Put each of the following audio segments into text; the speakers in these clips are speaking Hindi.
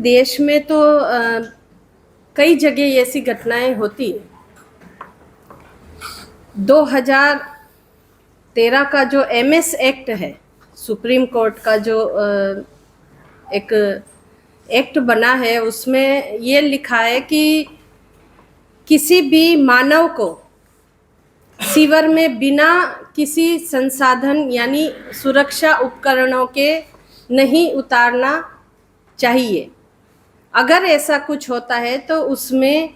देश में तो कई जगह ऐसी घटनाएं होती हैं। 2013 का जो एमएस एक्ट है, सुप्रीम कोर्ट का जो एक एक्ट बना है, उसमें ये लिखा है कि किसी भी मानव को सीवर में बिना किसी संसाधन यानी सुरक्षा उपकरणों के नहीं उतारना चाहिए। अगर ऐसा कुछ होता है तो उसमें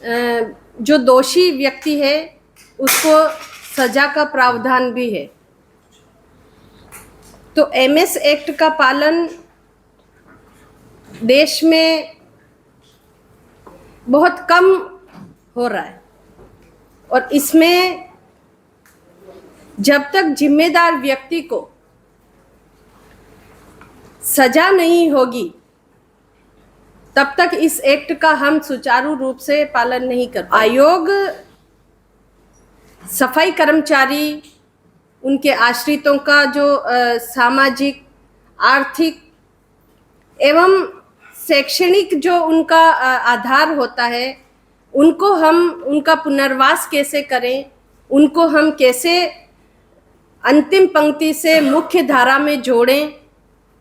जो दोषी व्यक्ति है उसको सजा का प्रावधान भी है। तो एमएस एक्ट का पालन देश में बहुत कम हो रहा है और इसमें जब तक जिम्मेदार व्यक्ति को सजा नहीं होगी तब तक इस एक्ट का हम सुचारू रूप से पालन नहीं कर पाए। आयोग सफाई कर्मचारी, उनके आश्रितों का जो सामाजिक, आर्थिक एवं शैक्षणिक जो उनका आधार होता है, उनको हम उनका पुनर्वास कैसे करें, उनको हम कैसे अंतिम पंक्ति से मुख्य धारा में जोड़ें,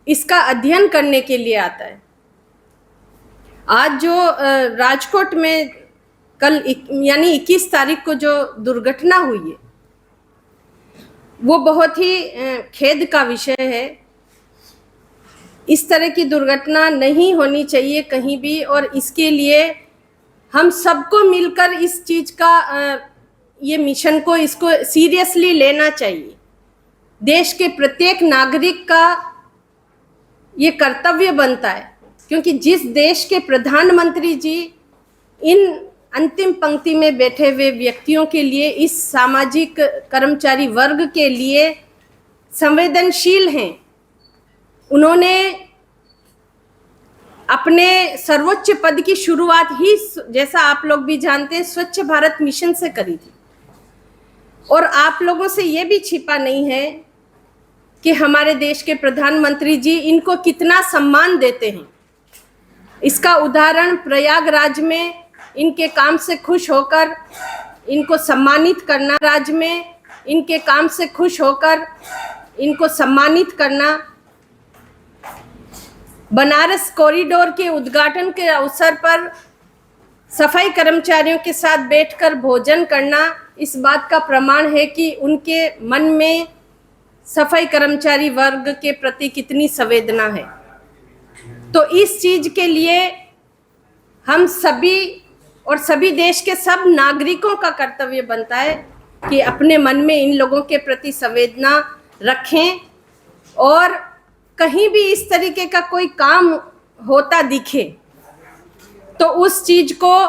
इसका अध्ययन करने के लिए आता है। आज जो राजकोट में कल यानी 21 तारीख को जो दुर्घटना हुई है, वो बहुत ही खेद का विषय है। इस तरह की दुर्घटना नहीं होनी चाहिए कहीं भी, और इसके लिए हम सबको मिलकर इस चीज का ये मिशन को इसको सीरियसली लेना चाहिए। देश के प्रत्येक नागरिक का ये कर्तव्य बनता है, क्योंकि जिस देश के प्रधानमंत्री जी इन अंतिम पंक्ति में बैठे हुए व्यक्तियों के लिए, इस सामाजिक कर्मचारी वर्ग के लिए संवेदनशील हैं, उन्होंने अपने सर्वोच्च पद की शुरुआत ही, जैसा आप लोग भी जानते हैं, स्वच्छ भारत मिशन से करी थी। और आप लोगों से ये भी छिपा नहीं है कि हमारे देश के प्रधानमंत्री जी इनको कितना सम्मान देते हैं। इसका उदाहरण प्रयागराज में इनके काम से खुश होकर इनको सम्मानित करना, राज्य में इनके काम से खुश होकर इनको सम्मानित करना, बनारस कॉरिडोर के उद्घाटन के अवसर पर सफाई कर्मचारियों के साथ बैठकर भोजन करना, इस बात का प्रमाण है कि उनके मन में सफाई कर्मचारी वर्ग के प्रति कितनी संवेदना है। तो इस चीज के लिए हम सभी और सभी देश के सब नागरिकों का कर्तव्य बनता है कि अपने मन में इन लोगों के प्रति संवेदना रखें, और कहीं भी इस तरीके का कोई काम होता दिखे तो उस चीज को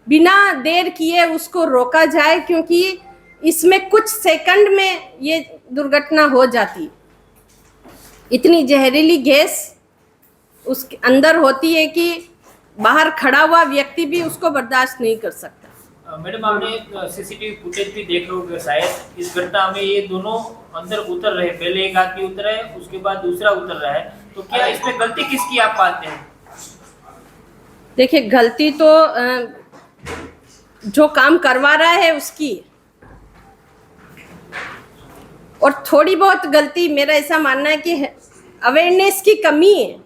बिना देर किए उसको रोका जाए, क्योंकि इसमें कुछ सेकंड में ये दुर्घटना हो जाती। इतनी जहरीली गैस उसके अंदर होती है कि बाहर खड़ा हुआ व्यक्ति भी उसको बर्दाश्त नहीं कर सकता। मैडम, आपने सीसीटीवी फुटेज भी देख लो शायद, इस घटना में ये दोनों अंदर उतर रहे, पहले एक आदमी उतरा है, उसके बाद दूसरा उतर रहा है, तो क्या इसमें गलती किसकी आप मानते हैं? देखिए, गलती तो जो काम करवा रहा है उसकी, और थोड़ी बहुत गलती, मेरा ऐसा मानना है कि अवेयरनेस की कमी है।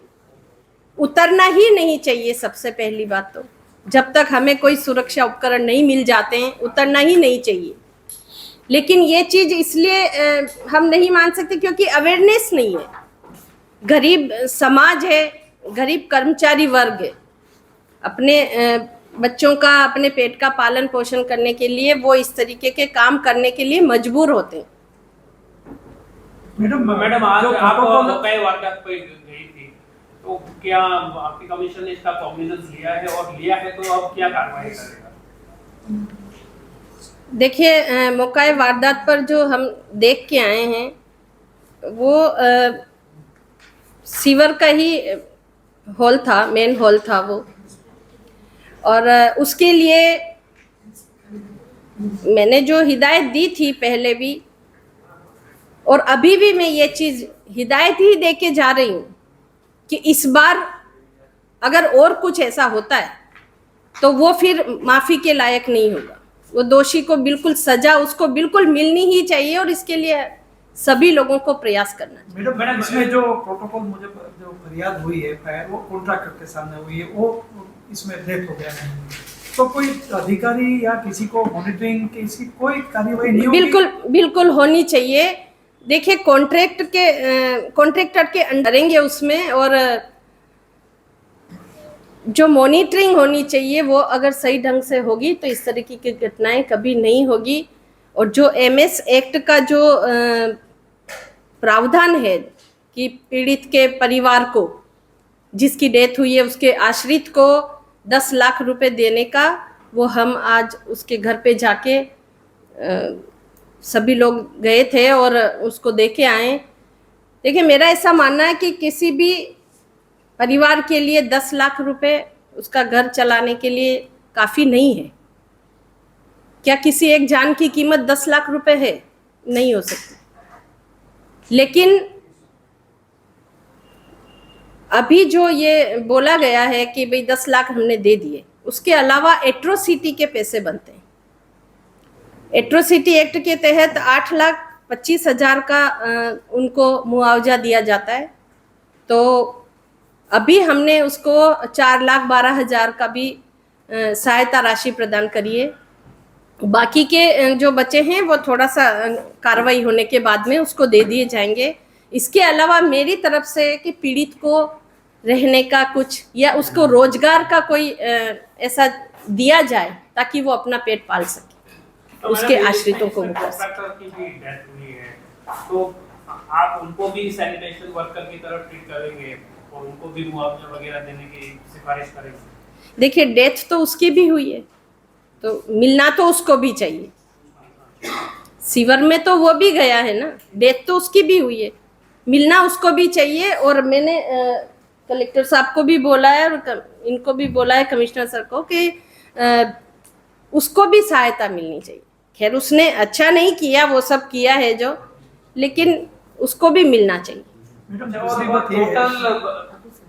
उतरना ही नहीं चाहिए। सबसे पहली बात तो जब तक हमें कोई सुरक्षा उपकरण नहीं मिल जाते हैं, उतरना ही नहीं चाहिए। लेकिन ये चीज इसलिए हम नहीं मान सकते क्योंकि अवेयरनेस नहीं है। गरीब समाज है, गरीब कर्मचारी वर्ग है, अपने बच्चों का, अपने पेट का पालन पोषण करने के लिए वो इस तरीके के काम करने के लिए मजबूर होते हैं। मैडम आज आप मौके वारदात पर गई थी, तो क्या आपकी कमीशन ने इसका कॉग्निजेंस लिया है, और लिया है तो अब क्या कार्रवाई करेगा? देखिए, मौके वारदात पर जो हम देख के आए हैं वो सीवर का ही हॉल था, मेन हॉल था वो, और उसके लिए मैंने जो हिदायत दी थी पहले भी, और अभी भी मैं ये चीज हिदायत ही दे के जा रही हूँ कि इस बार अगर और कुछ ऐसा होता है तो वो फिर माफी के लायक नहीं होगा। वो दोषी को बिल्कुल सजा उसको बिल्कुल मिलनी ही चाहिए और इसके लिए सभी लोगों को प्रयास करना चाहिए। मैडम इसमें जो प्रोटोकॉल मुझे जो फरियाद हुई है फायर वो कॉन्ट्रैक्टर के सामने हुई है, वो इसमें डेथ हो गया है, तो कोई अधिकारी या किसी को मॉनिटरिंग की इसकी कोई कार्यवाही नहीं होगी? बिल्कुल बिल्कुल होनी चाहिए। देखिए कॉन्ट्रैक्टर के अंडर रहेंगे उसमें, और जो मॉनिटरिंग होनी चाहिए वो अगर सही ढंग से होगी तो इस तरीके की घटनाएं कभी नहीं होगी। और जो एमएस एक्ट का जो प्रावधान है कि पीड़ित के परिवार को, जिसकी डेथ हुई है, उसके आश्रित को 10 लाख रुपए देने का, वो हम आज उसके घर पे जाके सभी लोग गए थे और उसको देखे आए। देखिए मेरा ऐसा मानना है कि किसी भी परिवार के लिए 10 लाख रुपए उसका घर चलाने के लिए काफ़ी नहीं है। क्या किसी एक जान की कीमत 10 लाख रुपए है? नहीं हो सकती। लेकिन अभी जो ये बोला गया है कि भाई 10 लाख हमने दे दिए, उसके अलावा एट्रोसिटी के पैसे बनते हैं। एट्रोसिटी एक्ट के तहत 8,25,000 का उनको मुआवजा दिया जाता है। तो अभी हमने उसको 4,12,000 का भी सहायता राशि प्रदान करी है। बाकी के जो बचे हैं वो थोड़ा सा कार्रवाई होने के बाद में उसको दे दिए जाएंगे। इसके अलावा मेरी तरफ से कि पीड़ित को रहने का कुछ या उसको रोजगार का कोई ऐसा दिया जाए ताकि वो अपना पेट पाल सके, तो उसके मैडम, आश्रितों को इसमें वो कर सके। कॉन्ट्रैक्टर की भी डेथ हुई है, तो आप उनको भी सैनिटेशन वर्कर की तरफ ट्रीट करेंगे और उनको भी मुआवजा वगैरह देने की सिफारिश करेंगे? देखिए डेथ तो उसकी भी हुई है तो मिलना तो उसको भी चाहिए। सीवर में तो वो भी गया है ना, डेथ तो उसकी भी हुई है, मिलना उसको भी चाहिए। और मैंने कलेक्टर साहब को भी बोला है और इनको भी बोला है, कमिश्नर सर को, कि उसको भी सहायता मिलनी चाहिए। खैर उसने अच्छा नहीं किया, वो सब किया है जो, लेकिन उसको भी मिलना चाहिए। मैडम अच्छा, दूसरी और बात ये है, टोटल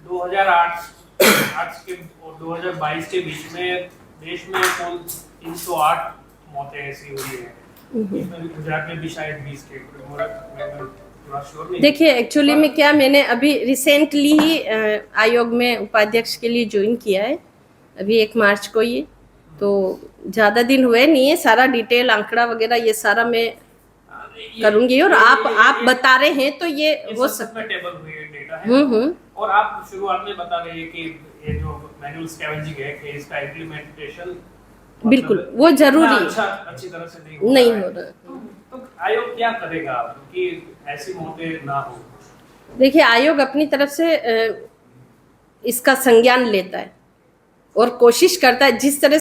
2008 के और 2022 के बीच में देश में कुल 308 मौतें ऐसी हुई है। इसमें भी गुजरात में भी शायद 20 के थोड़ा श्योर नहीं। देखिए एक्चुअली में क्या, मैंने अभी रिसेंटली ही आयोग में उपाध्यक्ष के लिए ज्वाइन किया है, अभी 1 मार्च को ही, तो ज़्यादा दिन हुए नहीं है। सारा डिटेल आंकड़ा वगैरह ये सारा मैं करूंगी और आप बता रहे हैं तो ये हो सकता है। टेबल हुई डेटा है। हम्म। और आप शुरुआत में बता रहे हैं कि ये जो मैनुअल स्कैवेंजिंग है कि इसका इम्प्लीमेंटेशन बिल्कुल वो जरूरी है, अच्छी तरह से नहीं नहीं है। हो रहा। तो आयोग क्या करेगा कि ऐसी मौतें ना हो? देखिए आयोग अपनी तरफ से इसका संज्ञान लेता है और कोशिश करता है जिस तरह